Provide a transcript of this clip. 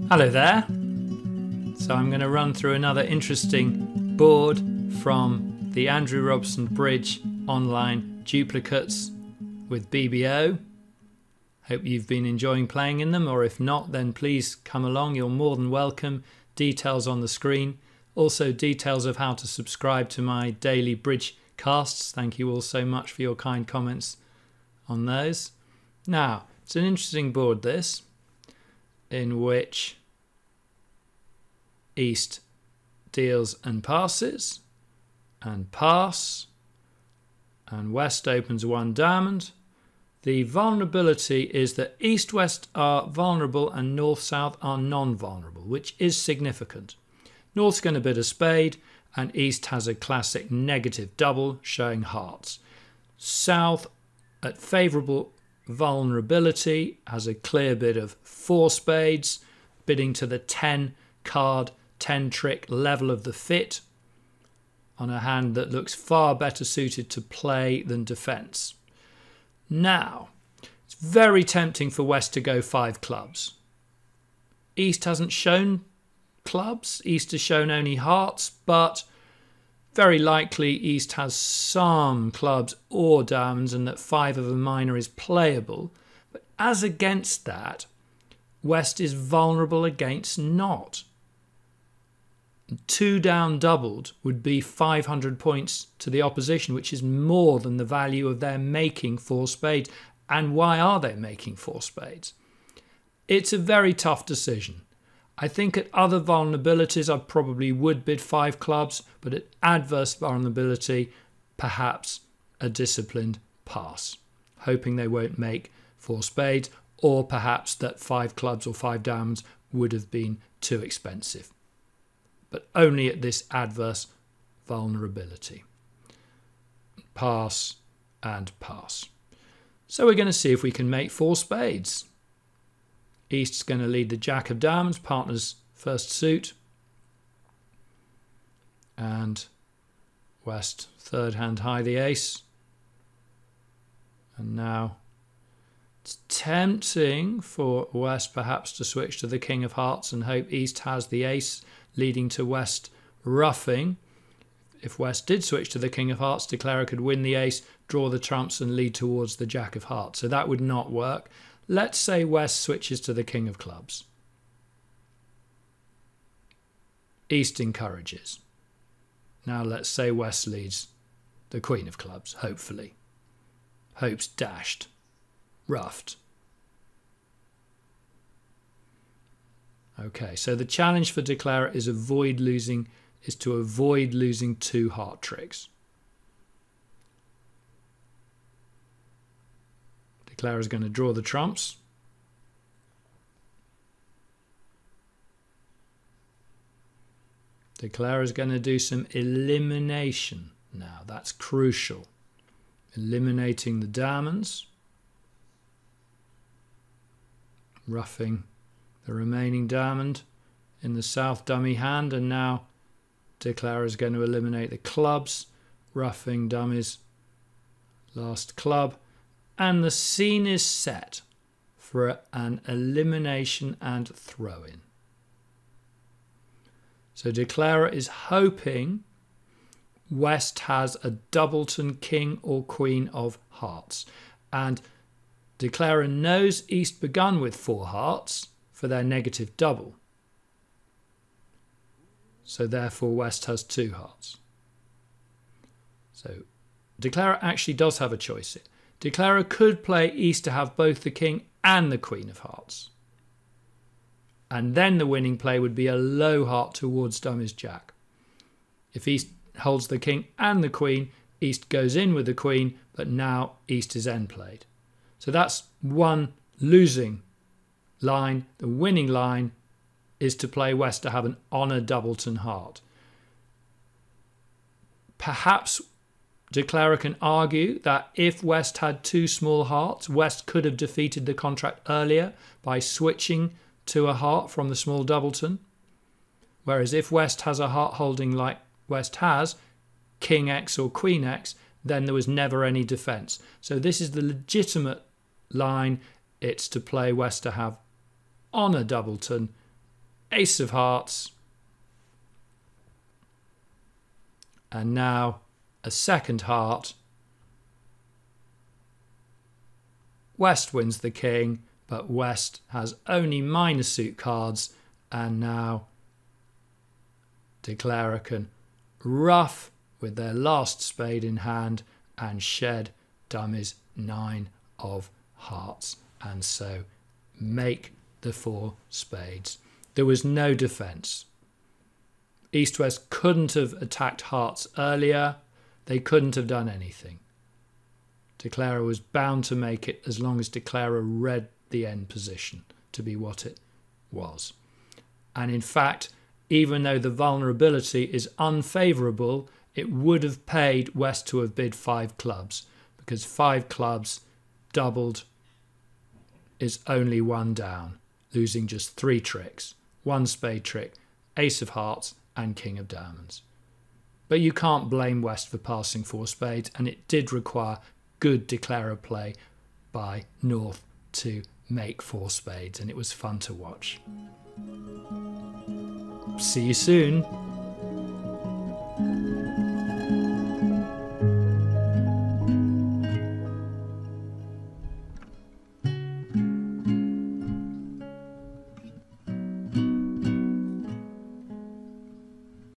Hello there. So I'm going to run through another interesting board from the Andrew Robson Bridge online duplicates with BBO. Hope you've been enjoying playing in them, or if not, then please come along. You're more than welcome. Details on the screen. Also details of how to subscribe to my daily bridge casts. Thank you all so much for your kind comments on those. Now, it's an interesting board this, in which East deals and passes, and pass, and West opens one diamond. The vulnerability is that East-West are vulnerable and North-South are non-vulnerable, which is significant. North's going to bid a spade, and East has a classic negative double showing hearts. South, at favourable vulnerability, has a clear bid of 4 spades, bidding to the 10 card, 10 trick level of the fit on a hand that looks far better suited to play than defence. Now, it's very tempting for West to go 5 clubs. East hasn't shown clubs. East has shown only hearts, but very likely East has some clubs or diamonds and that 5 of a minor is playable. But as against that, West is vulnerable against not. 2 down doubled would be 500 points to the opposition, which is more than the value of their making 4 spades. And why are they making 4 spades? It's a very tough decision. I think at other vulnerabilities I probably would bid 5 clubs, but at adverse vulnerability, perhaps a disciplined pass, hoping they won't make 4 spades, or perhaps that 5 clubs or 5 diamonds would have been too expensive. But only at this adverse vulnerability. Pass and pass. So we're going to see if we can make 4 spades. East's going to lead the Jack of Diamonds, partner's first suit. And West, third hand high, the ace. And now it's tempting for West perhaps to switch to the King of Hearts and hope East has the ace, leading to West ruffing. If West did switch to the King of Hearts, declarer could win the ace, draw the trumps and lead towards the Jack of Hearts. So that would not work. Let's say West switches to the King of Clubs. East encourages. Now let's say West leads the Queen of Clubs, hopefully. Hopes dashed. Ruffed. Okay, so the challenge for declarer is to avoid losing 2 heart tricks. Declarer is going to draw the trumps. Declarer is going to do some elimination now. That's crucial. Eliminating the diamonds. Ruffing the remaining diamond in the south dummy hand, and now declarer is going to eliminate the clubs, ruffing dummies, last club, and the scene is set for an elimination and throw-in. So declarer is hoping West has a doubleton King or Queen of Hearts, and declarer knows East begun with 4 hearts for their negative double. So therefore West has 2 hearts. So declarer actually does have a choice here. Declarer could play East to have both the King and the Queen of Hearts. And then the winning play would be a low heart towards dummy's Jack. If East holds the King and the Queen, East goes in with the Queen, but now East is end played. So that's one losing line. The winning line is to play West to have an honour doubleton heart. Perhaps declarer can argue that if West had 2 small hearts, West could have defeated the contract earlier by switching to a heart from the small doubleton. Whereas if West has a heart holding like West has, King X or Queen X, then there was never any defence. So this is the legitimate line. It's to play West to have honour doubleton ace of hearts, and now a second heart. West wins the king, but West has only minor suit cards, and now Declarer can ruff with their last spade in hand and shed Dummy's 9 of hearts, and so make the 4 spades. There was no defence. East-West couldn't have attacked hearts earlier. They couldn't have done anything. Declarer was bound to make it as long as Declarer read the end position to be what it was. And in fact, even though the vulnerability is unfavourable, it would have paid West to have bid 5 clubs, because 5 clubs doubled is only 1 down, losing just 3 tricks. 1 spade trick, ace of hearts and king of diamonds. But you can't blame West for passing 4 spades, and it did require good Declarer play by North to make 4 spades, and it was fun to watch. See you soon.